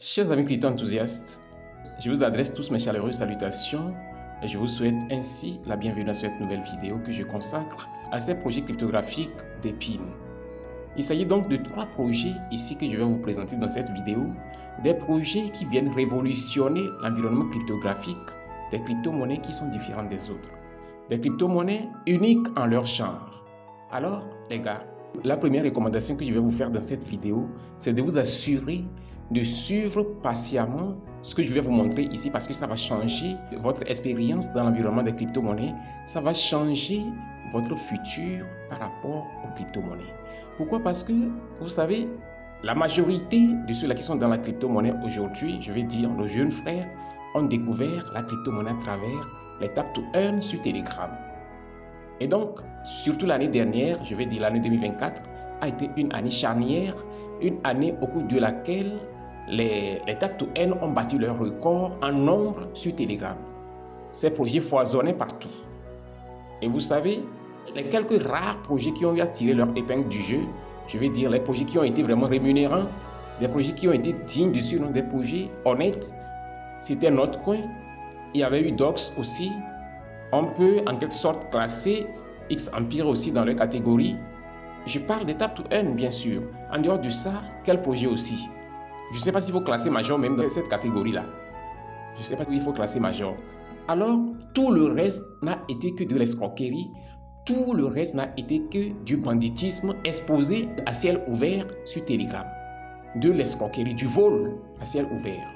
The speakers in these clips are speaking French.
Chers amis crypto-enthousiastes, je vous adresse tous mes chaleureuses salutations et je vous souhaite ainsi la bienvenue à cette nouvelle vidéo que je consacre à ces projets cryptographiques d'Epine. Il s'agit donc de 3 projets ici que je vais vous présenter dans cette vidéo, des projets qui viennent révolutionner l'environnement cryptographique des crypto-monnaies qui sont différentes des autres, des crypto-monnaies uniques en leur genre. Alors les gars, la première recommandation que je vais vous faire dans cette vidéo, c'est de vous assurer de suivre patiemment ce que je vais vous montrer ici parce que ça va changer votre expérience dans l'environnement des crypto-monnaies. Ça va changer votre futur par rapport aux crypto-monnaies. Pourquoi? Parce que, vous savez, la majorité de ceux-là qui sont dans la crypto-monnaie aujourd'hui, je vais dire, nos jeunes frères, ont découvert la crypto-monnaie à travers les Tap to Earn sur Telegram. Et donc, surtout l'année dernière, je vais dire l'année 2024, a été une année charnière, une année au cours de laquelle les Tap to Earn ont battu leur record en nombre sur Telegram. Ces projets foisonnaient partout. Et vous savez, les quelques rares projets qui ont eu à tirer leur épingle du jeu, je vais dire les projets qui ont été vraiment rémunérants, des projets qui ont été dignes du surnom, des projets honnêtes, c'était Notcoin. Il y avait eu Dox aussi. On peut en quelque sorte classer X Empire aussi dans leur catégorie. Je parle des Tap to Earn bien sûr. En dehors de ça, quel projet aussi? Je ne sais pas s'il faut classer Major même dans cette catégorie-là. Je ne sais pas s'il faut classer Major. Alors, tout le reste n'a été que de l'escroquerie. Tout le reste n'a été que du banditisme exposé à ciel ouvert sur Telegram. De l'escroquerie, du vol à ciel ouvert.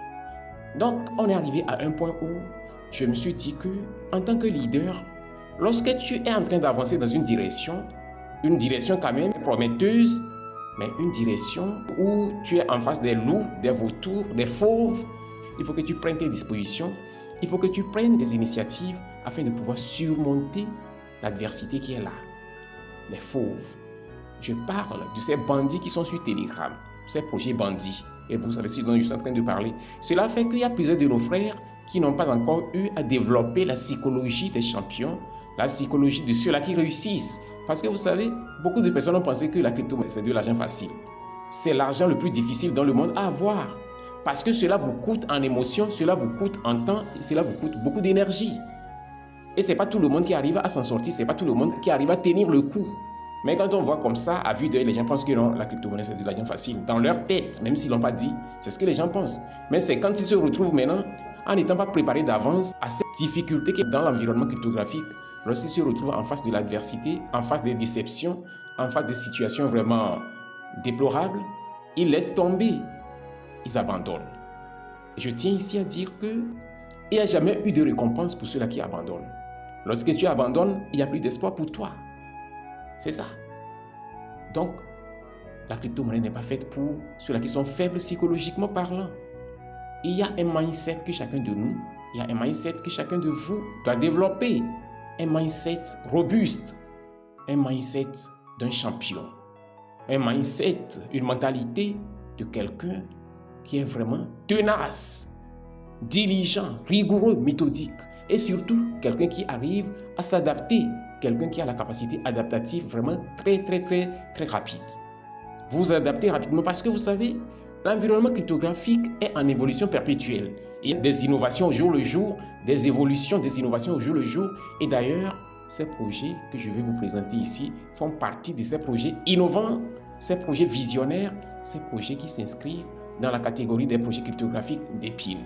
Donc, on est arrivé à un point où je me suis dit que, en tant que leader, lorsque tu es en train d'avancer dans une direction quand même prometteuse, mais une direction où tu es en face des loups, des vautours, des fauves, il faut que tu prennes tes dispositions, il faut que tu prennes des initiatives afin de pouvoir surmonter l'adversité qui est là. Les fauves. Je parle de ces bandits qui sont sur Telegram, ces projets bandits. Et vous savez ce dont je suis en train de parler. Cela fait qu'il y a plusieurs de nos frères qui n'ont pas encore eu à développer la psychologie des champions, la psychologie de ceux-là qui réussissent. Parce que vous savez, beaucoup de personnes ont pensé que la crypto-monnaie, c'est de l'argent facile. C'est l'argent le plus difficile dans le monde à avoir. Parce que cela vous coûte en émotion, cela vous coûte en temps, cela vous coûte beaucoup d'énergie. Et ce n'est pas tout le monde qui arrive à s'en sortir, ce n'est pas tout le monde qui arrive à tenir le coup. Mais quand on voit comme ça, à vue d'œil, les gens pensent que non, la crypto-monnaie c'est de l'argent facile. Dans leur tête, même s'ils ne l'ont pas dit, c'est ce que les gens pensent. Mais c'est quand ils se retrouvent maintenant, en n'étant pas préparés d'avance à cette difficulté qui est dans l'environnement cryptographique, lorsqu'ils se retrouvent en face de l'adversité, en face des déceptions, en face des situations vraiment déplorables, ils laissent tomber, ils abandonnent. Et je tiens ici à dire qu'il n'y a jamais eu de récompense pour ceux-là qui abandonnent. Lorsque tu abandonnes, il n'y a plus d'espoir pour toi. C'est ça. Donc, la crypto-monnaie n'est pas faite pour ceux-là qui sont faibles psychologiquement parlant. Il y a un mindset que chacun de nous, il y a un mindset que chacun de vous doit développer. Un mindset robuste, un mindset d'un champion, un mindset, une mentalité de quelqu'un qui est vraiment tenace, diligent, rigoureux, méthodique et surtout quelqu'un qui arrive à s'adapter, quelqu'un qui a la capacité adaptative vraiment très rapide. Vous vous adaptez rapidement parce que vous savez, l'environnement cryptographique est en évolution perpétuelle. Il y a des innovations au jour le jour, des évolutions, des innovations au jour le jour. Et d'ailleurs, ces projets que je vais vous présenter ici font partie de ces projets innovants, ces projets visionnaires, ces projets qui s'inscrivent dans la catégorie des projets cryptographiques d'Epine.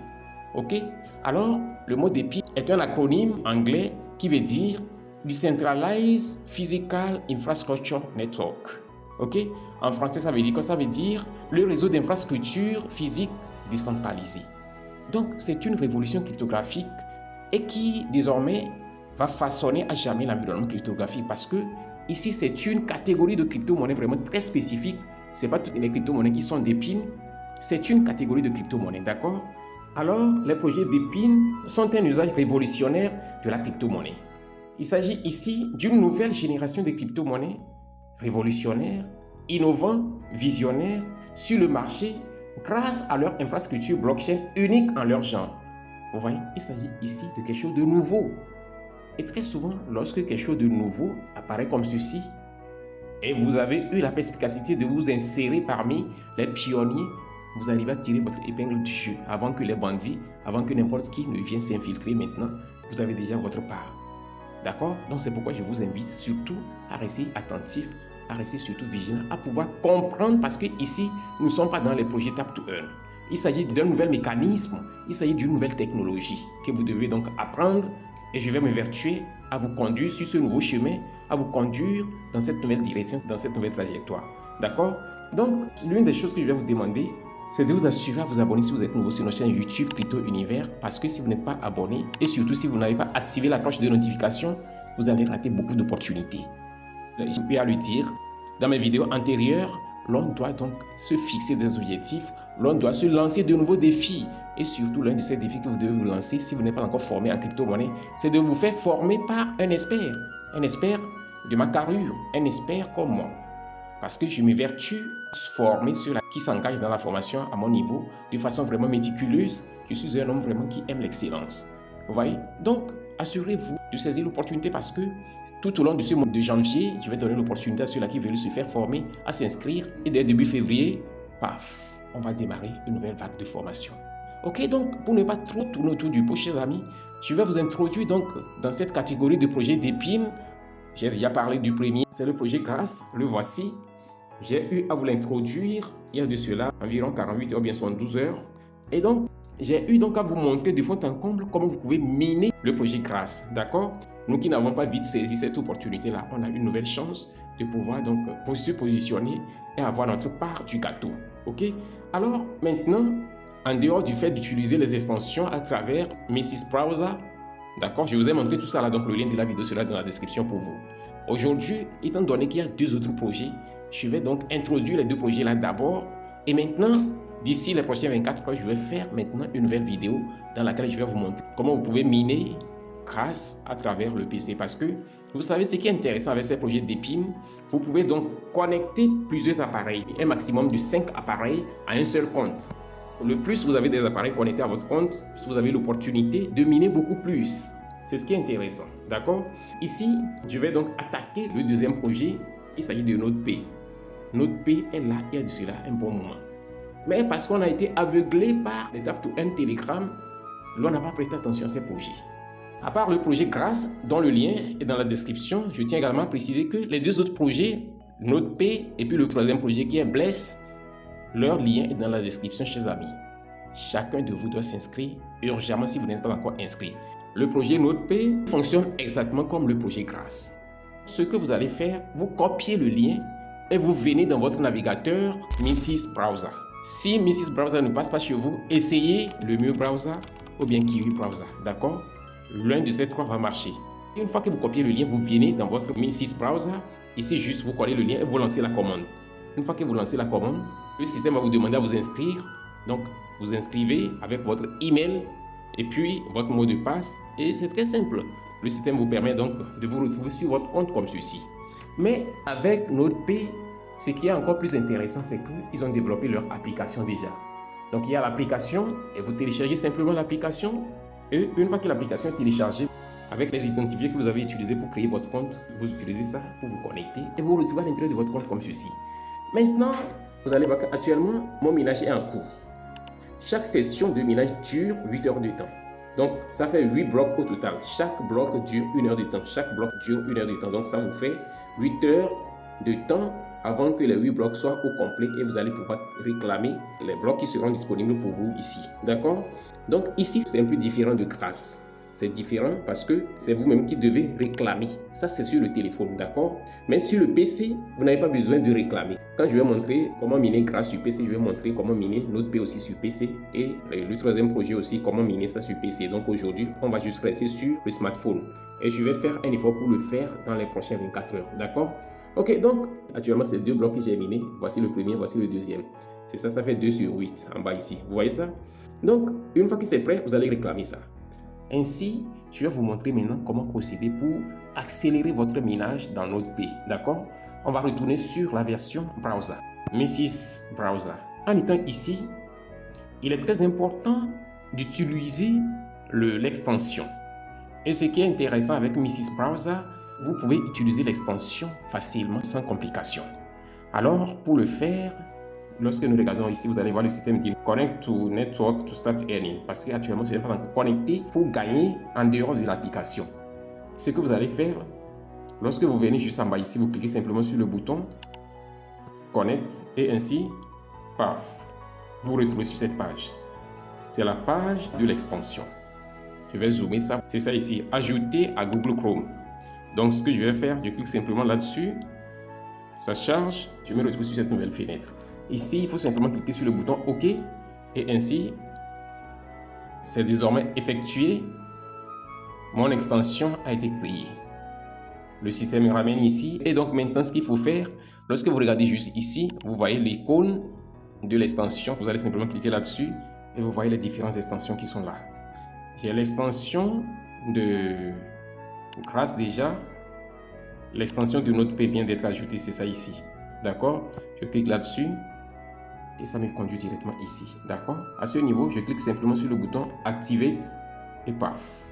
Ok? Alors, le mot d'Epine est un acronyme anglais qui veut dire Decentralized Physical Infrastructure Network. Ok? En français, ça veut dire quoi? Ça veut dire le réseau d'infrastructures physiques décentralisées. Donc, c'est une révolution cryptographique et qui, désormais, va façonner à jamais l'environnement cryptographique parce que ici, c'est une catégorie de crypto-monnaies vraiment très spécifique. Ce n'est pas toutes les crypto-monnaies qui sont d'Epine, c'est une catégorie de crypto-monnaies, d'accord? Alors, les projets d'Epine sont un usage révolutionnaire de la crypto-monnaie. Il s'agit ici d'une nouvelle génération de crypto-monnaies révolutionnaires, innovants, visionnaires sur le marché grâce à leur infrastructure blockchain unique en leur genre. Vous voyez, il s'agit ici de quelque chose de nouveau. Et très souvent, lorsque quelque chose de nouveau apparaît comme ceci, et vous avez eu la perspicacité de vous insérer parmi les pionniers, vous arrivez à tirer votre épingle du jeu avant que les bandits, avant que n'importe qui ne vienne s'infiltrer maintenant. Vous avez déjà votre part. D'accord? Donc c'est pourquoi je vous invite surtout à rester attentif, à rester surtout vigilant, à pouvoir comprendre parce que ici, nous ne sommes pas dans les projets Tap to Earn. Il s'agit d'un nouvel mécanisme, il s'agit d'une nouvelle technologie que vous devez donc apprendre et je vais m'évertuer à vous conduire sur ce nouveau chemin, à vous conduire dans cette nouvelle direction, dans cette nouvelle trajectoire. D'accord? Donc, l'une des choses que je vais vous demander, c'est de vous assurer à vous abonner si vous êtes nouveau sur notre chaîne YouTube Crypto Univers parce que si vous n'êtes pas abonné et surtout si vous n'avez pas activé la cloche de notification, vous allez rater beaucoup d'opportunités. Je peux à le dire, dans mes vidéos antérieures, l'on doit donc se fixer des objectifs, l'on doit se lancer de nouveaux défis. Et surtout, l'un de ces défis que vous devez vous lancer, si vous n'êtes pas encore formé en crypto-monnaie, c'est de vous faire former par un expert de ma carrure, un expert comme moi. Parce que je m'évertue à former ceux-là qui s'engagent dans la formation à mon niveau de façon vraiment méticuleuse. Je suis un homme vraiment qui aime l'excellence. Vous voyez? Donc, assurez-vous de saisir l'opportunité parce que tout au long de ce mois de janvier, je vais donner l'opportunité à ceux-là qui veulent se faire former à s'inscrire. Et dès début février, paf, on va démarrer une nouvelle vague de formation. Ok, donc pour ne pas trop tourner autour du pot, chers amis, je vais vous introduire donc dans cette catégorie de projets d'épines. J'ai déjà parlé du premier, c'est le projet Grâce, le voici. J'ai eu à vous l'introduire il y a de cela environ 48 heures, bien 12 heures. Et donc, j'ai eu donc à vous montrer de fond en comble comment vous pouvez miner le projet Grâce, d'accord? Nous qui n'avons pas vite saisi cette opportunité-là, on a une nouvelle chance de pouvoir donc se positionner et avoir notre part du gâteau, ok? Alors maintenant, en dehors du fait d'utiliser les extensions à travers Mrs. Browser, d'accord, je vous ai montré tout ça là, donc le lien de la vidéo sera dans la description pour vous. Aujourd'hui, étant donné qu'il y a deux autres projets, je vais donc introduire les deux projets là d'abord et maintenant, d'ici les prochaines 24 heures, je vais faire maintenant une nouvelle vidéo dans laquelle je vais vous montrer comment vous pouvez miner grâce à travers le PC parce que vous savez ce qui est intéressant avec ces projets d'épines, vous pouvez donc connecter plusieurs appareils, un maximum de 5 appareils à un seul compte. Le plus vous avez des appareils connectés à votre compte, vous avez l'opportunité de miner beaucoup plus. C'est ce qui est intéressant, d'accord? Ici, je vais donc attaquer le deuxième projet. Il s'agit de NodePay. NodePay est là, il y a de cela un bon moment. Mais parce qu'on a été aveuglé par les Tap to Earn Telegram, l'on n'a pas prêté attention à ces projets. À part le projet Grâce, dont le lien est dans la description, je tiens également à préciser que les deux autres projets, NodePay et puis le troisième projet qui est Bless, leur lien est dans la description, chers amis. Chacun de vous doit s'inscrire urgemment si vous n'êtes pas encore inscrit. Le projet NodePay fonctionne exactement comme le projet Grâce. Ce que vous allez faire, vous copiez le lien et vous venez dans votre navigateur Mrs. Browser. Si Mrs. Browser ne passe pas chez vous, essayez le Mu Browser ou bien Kiwi Browser, d'accord? L'un de ces trois va marcher. Une fois que vous copiez le lien, vous venez dans votre Mrs. Browser. Ici, juste vous collez le lien et vous lancez la commande. Une fois que vous lancez la commande, le système va vous demander à vous inscrire. Donc, vous inscrivez avec votre email et puis votre mot de passe. Et c'est très simple. Le système vous permet donc de vous retrouver sur votre compte comme ceci. Mais avec NodePay, ce qui est encore plus intéressant, c'est qu'ils ont développé leur application déjà. Donc, il y a l'application et vous téléchargez simplement l'application. Et une fois que l'application est téléchargée, avec les identifiants que vous avez utilisés pour créer votre compte, vous utilisez ça pour vous connecter et vous retrouvez à l'intérieur de votre compte comme ceci. Maintenant, vous allez voir qu'actuellement, mon minage est en cours. Chaque session de minage dure 8 heures de temps. Donc, ça fait 8 blocs au total. Chaque bloc dure 1 heure de temps. Chaque bloc dure 1 heure de temps. Donc, ça vous fait 8 heures de temps avant que les 8 blocs soient au complet et vous allez pouvoir réclamer les blocs qui seront disponibles pour vous ici. D'accord? Donc, ici, c'est un peu différent de Grâce. C'est différent parce que c'est vous-même qui devez réclamer. Ça, c'est sur le téléphone, d'accord? Mais sur le PC, vous n'avez pas besoin de réclamer. Quand je vais montrer comment miner Grâce sur PC, je vais montrer comment miner NodePay aussi sur PC et le troisième projet aussi, comment miner ça sur PC. Donc aujourd'hui, on va juste rester sur le smartphone. Et je vais faire un effort pour le faire dans les prochaines 24 heures, d'accord? Ok, donc actuellement, c'est 2 blocs que j'ai minés. Voici le premier, voici le deuxième. C'est ça, ça fait 2 sur 8 en bas ici. Vous voyez ça? Donc, une fois que c'est prêt, vous allez réclamer ça. Ainsi, je vais vous montrer maintenant comment procéder pour accélérer votre minage dans NodePay. D'accord? On va retourner sur la version browser. Mrs. Browser. En étant ici, il est très important d'utiliser l'extension. Et ce qui est intéressant avec Mrs. Browser, vous pouvez utiliser l'extension facilement sans complication. Alors, pour le faire, lorsque nous regardons ici, vous allez voir le système dit Connect to Network to start earning. Parce qu'actuellement, ce n'est pas encore connecté pour gagner en dehors de l'application. Ce que vous allez faire, lorsque vous venez juste en bas ici, vous cliquez simplement sur le bouton Connect et ainsi, paf, vous vous retrouvez sur cette page. C'est la page de l'extension. Je vais zoomer ça. C'est ça ici, ajouter à Google Chrome. Donc, ce que je vais faire, je clique simplement là-dessus. Ça charge, je me retrouve sur cette nouvelle fenêtre. Ici, il faut simplement cliquer sur le bouton OK. Et ainsi, c'est désormais effectué. Mon extension a été créée. Le système me ramène ici. Et donc, maintenant, ce qu'il faut faire, lorsque vous regardez juste ici, vous voyez l'icône de l'extension. Vous allez simplement cliquer là-dessus et vous voyez les différentes extensions qui sont là. J'ai l'extension de Grâce déjà. L'extension de NotePay vient d'être ajoutée, c'est ça ici. D'accord? Je clique là-dessus et ça me conduit directement ici. D'accord? À ce niveau, je clique simplement sur le bouton Activate et paf.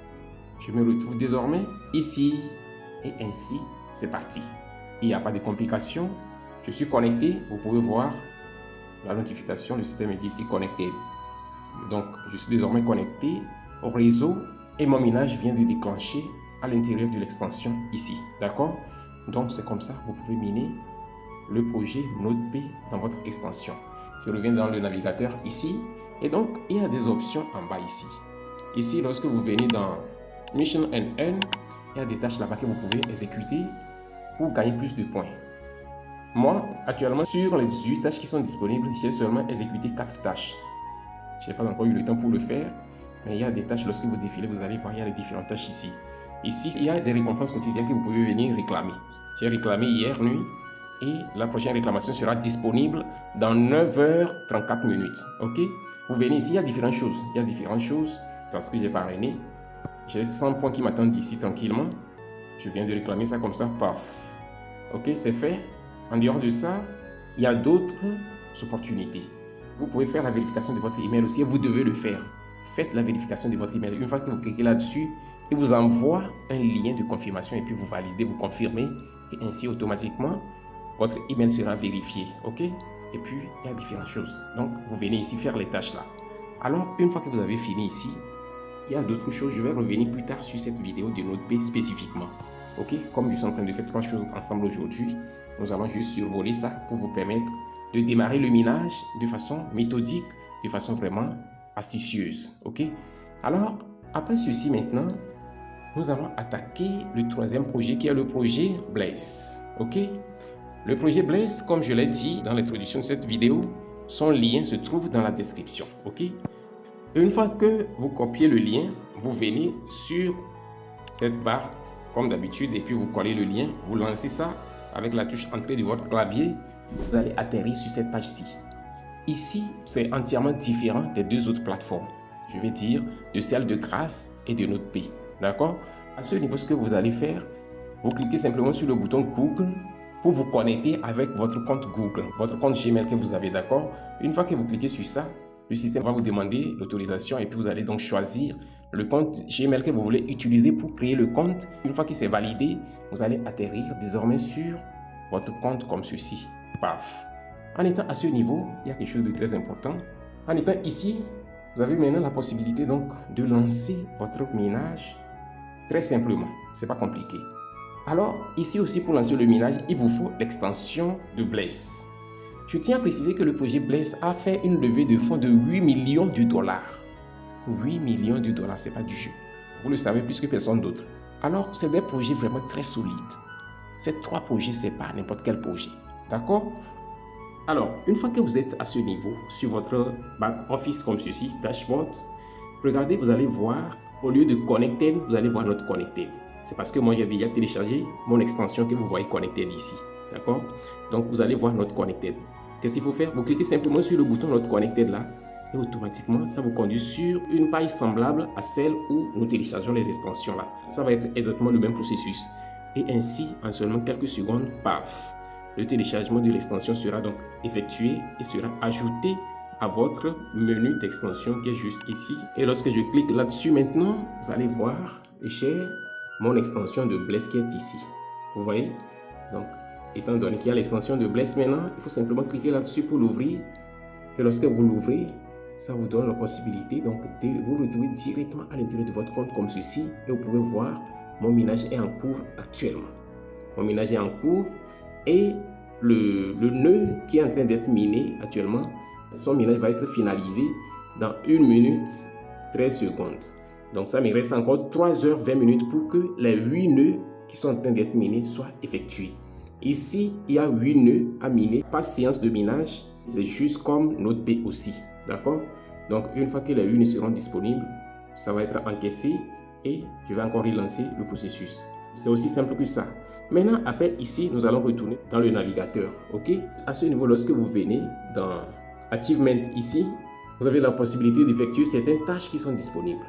Je me retrouve désormais ici et ainsi, c'est parti. Il n'y a pas de complications. Je suis connecté. Vous pouvez voir la notification. Le système est ici connecté. Donc, je suis désormais connecté au réseau et mon minage vient de déclencher à l'intérieur de l'extension ici. D'accord? Donc, c'est comme ça vous pouvez miner le projet NotePay dans votre extension. Je reviens dans le navigateur ici. Et donc, il y a des options en bas ici. Ici, lorsque vous venez dans Mission and Earn, il y a des tâches là-bas que vous pouvez exécuter pour gagner plus de points. Moi, actuellement, sur les 18 tâches qui sont disponibles, j'ai seulement exécuté 4 tâches. Je n'ai pas encore eu le temps pour le faire, mais il y a des tâches, lorsque vous défilez, vous allez voir, il y a les différentes tâches ici. Ici, il y a des récompenses quotidiennes que vous pouvez venir réclamer. J'ai réclamé hier nuit et la prochaine réclamation sera disponible dans 9h34 minutes. Ok? Vous venez ici, il y a différentes choses. Il y a différentes choses parce que j'ai parrainé. J'ai 100 points qui m'attendent ici tranquillement. Je viens de réclamer ça comme ça, paf. Ok, c'est fait. En dehors de ça, il y a d'autres opportunités. Vous pouvez faire la vérification de votre email aussi et vous devez le faire. Faites la vérification de votre email. Une fois que vous cliquez là-dessus, il vous envoie un lien de confirmation et puis vous validez, vous confirmez et ainsi automatiquement votre email sera vérifié. Ok? Et puis il y a différentes choses. Donc vous venez ici faire les tâches là. Alors une fois que vous avez fini ici, il y a d'autres choses. Je vais revenir plus tard sur cette vidéo de NotePay spécifiquement. Ok? Comme je suis en train de faire 3 choses ensemble aujourd'hui, nous allons juste survoler ça pour vous permettre de démarrer le minage de façon méthodique, de façon vraiment astucieuse. Ok? Alors après ceci maintenant, nous allons attaquer le 3e projet qui est le projet Blaze. Ok? Le projet Blaze, comme je l'ai dit dans l'introduction de cette vidéo, son lien se trouve dans la description. Ok? Et une fois que vous copiez le lien, vous venez sur cette barre comme d'habitude et puis vous collez le lien, vous lancez ça avec la touche entrée de votre clavier, vous allez atterrir sur cette page-ci. Ici, c'est entièrement différent des 2 autres plateformes. Je vais dire de celle de Grâce et de NotePay. D'accord? À ce niveau, ce que vous allez faire, vous cliquez simplement sur le bouton Google pour vous connecter avec votre compte Google, votre compte Gmail que vous avez, d'accord? Une fois que vous cliquez sur ça, le système va vous demander l'autorisation et puis vous allez donc choisir le compte Gmail que vous voulez utiliser pour créer le compte. Une fois qu'il s'est validé, vous allez atterrir désormais sur votre compte comme ceci. Paf! En étant à ce niveau, il y a quelque chose de très important. En étant ici, vous avez maintenant la possibilité donc de lancer votre minage très simplement. C'est pas compliqué. Alors, ici aussi pour lancer le minage, il vous faut l'extension de Blaze. Je tiens à préciser que le projet Blaze a fait une levée de fonds de 8 millions de dollars. 8 millions de dollars, c'est pas du jeu. Vous le savez plus que personne d'autre. Alors, c'est des projets vraiment très solides. Ces 3 projets, c'est pas n'importe quel projet. D'accord? Alors, une fois que vous êtes à ce niveau, sur votre back-office comme ceci, dashboard, regardez, vous allez voir, au lieu de Connected, vous allez voir Not Connected. C'est parce que moi, j'ai déjà téléchargé mon extension que vous voyez Connected ici. D'accord? Donc, vous allez voir Not Connected. Qu'est-ce qu'il faut faire? Vous cliquez simplement sur le bouton Not Connected là, et automatiquement, ça vous conduit sur une page semblable à celle où nous téléchargeons les extensions là. Ça va être exactement le même processus. Et ainsi, en seulement quelques secondes, paf! Le téléchargement de l'extension sera donc effectué et sera ajouté à votre menu d'extension qui est juste ici. Et lorsque je clique là-dessus maintenant, vous allez voir, j'ai mon extension de Blaze qui est ici. Vous voyez? Donc, étant donné qu'il y a l'extension de Bless maintenant, il faut simplement cliquer là-dessus pour l'ouvrir. Et lorsque vous l'ouvrez, ça vous donne la possibilité donc de vous retrouver directement à l'intérieur de votre compte comme ceci. Et vous pouvez voir, mon minage est en cours actuellement. Mon minage est en cours et le nœud qui est en train d'être miné actuellement, son minage va être finalisé dans 1 minute 13 secondes. Donc ça me reste encore 3h20 pour que les 8 nœuds qui sont en train d'être minés soient effectués. Ici, il y a 8 nœuds à miner par séance de minage. C'est juste comme notre P aussi. D'accord? Donc une fois que les 8 nœuds seront disponibles, ça va être encaissé et je vais encore relancer le processus. C'est aussi simple que ça. Maintenant, après ici, nous allons retourner dans le navigateur. Ok? À ce niveau, lorsque vous venez dans Achievement ici, vous avez la possibilité d'effectuer certaines tâches qui sont disponibles.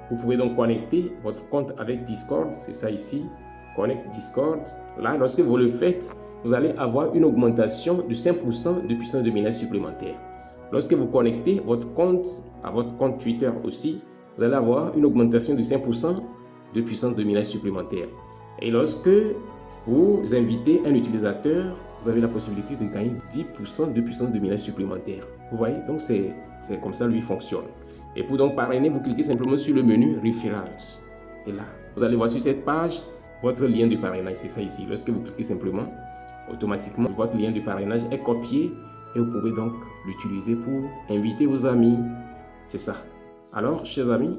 Vous pouvez donc connecter votre compte avec Discord, c'est ça ici, Connect Discord. Là, lorsque vous le faites, vous allez avoir une augmentation de 5% de puissance de minage supplémentaire. Lorsque vous connectez votre compte à votre compte Twitter aussi, vous allez avoir une augmentation de 5% de puissance de minage supplémentaire. Et lorsque vous invitez un utilisateur, vous avez la possibilité de gagner 10% de puissance de minage supplémentaire. Vous voyez, donc c'est comme ça lui fonctionne. Et pour donc parrainer, vous cliquez simplement sur le menu Referrals. Et là, vous allez voir sur cette page votre lien de parrainage. C'est ça ici. Lorsque vous cliquez simplement, automatiquement, votre lien de parrainage est copié et vous pouvez donc l'utiliser pour inviter vos amis. C'est ça. Alors, chers amis,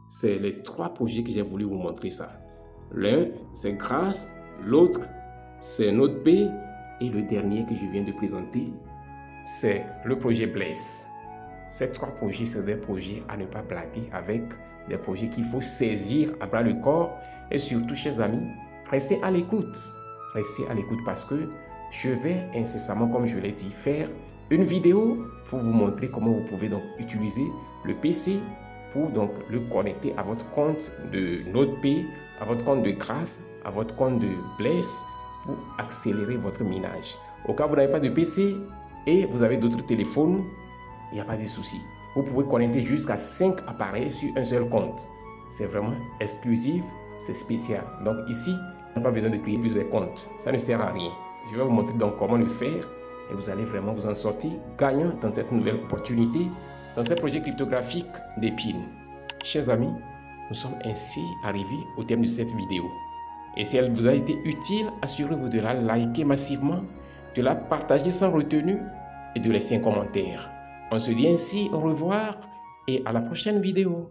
c'est les 3 projets que j'ai voulu vous montrer ça. L'un, c'est Grâce. L'autre, c'est NoteP. Et le dernier que je viens de présenter, c'est le projet Bless. Ces 3 projets, c'est des projets à ne pas blaguer avec, des projets qu'il faut saisir à bras le corps. Et surtout, chers amis, restez à l'écoute. Restez à l'écoute parce que je vais incessamment, comme je l'ai dit, faire une vidéo pour vous montrer comment vous pouvez donc utiliser le PC pour donc le connecter à votre compte de NoteP, à votre compte de Grâce, à votre compte de Bless pour accélérer votre minage. Au cas où vous n'avez pas de PC et vous avez d'autres téléphones, il n'y a pas de souci. Vous pouvez connecter jusqu'à 5 appareils sur un seul compte. C'est vraiment exclusif, c'est spécial. Donc ici, on n'a pas besoin de créer plusieurs comptes. Ça ne sert à rien. Je vais vous montrer donc comment le faire et vous allez vraiment vous en sortir gagnant dans cette nouvelle opportunité, dans ce projet cryptographique d'Epine. Chers amis, nous sommes ainsi arrivés au terme de cette vidéo. Et si elle vous a été utile, assurez-vous de la liker massivement, de la partager sans retenue et de laisser un commentaire. On se dit ainsi au revoir et à la prochaine vidéo.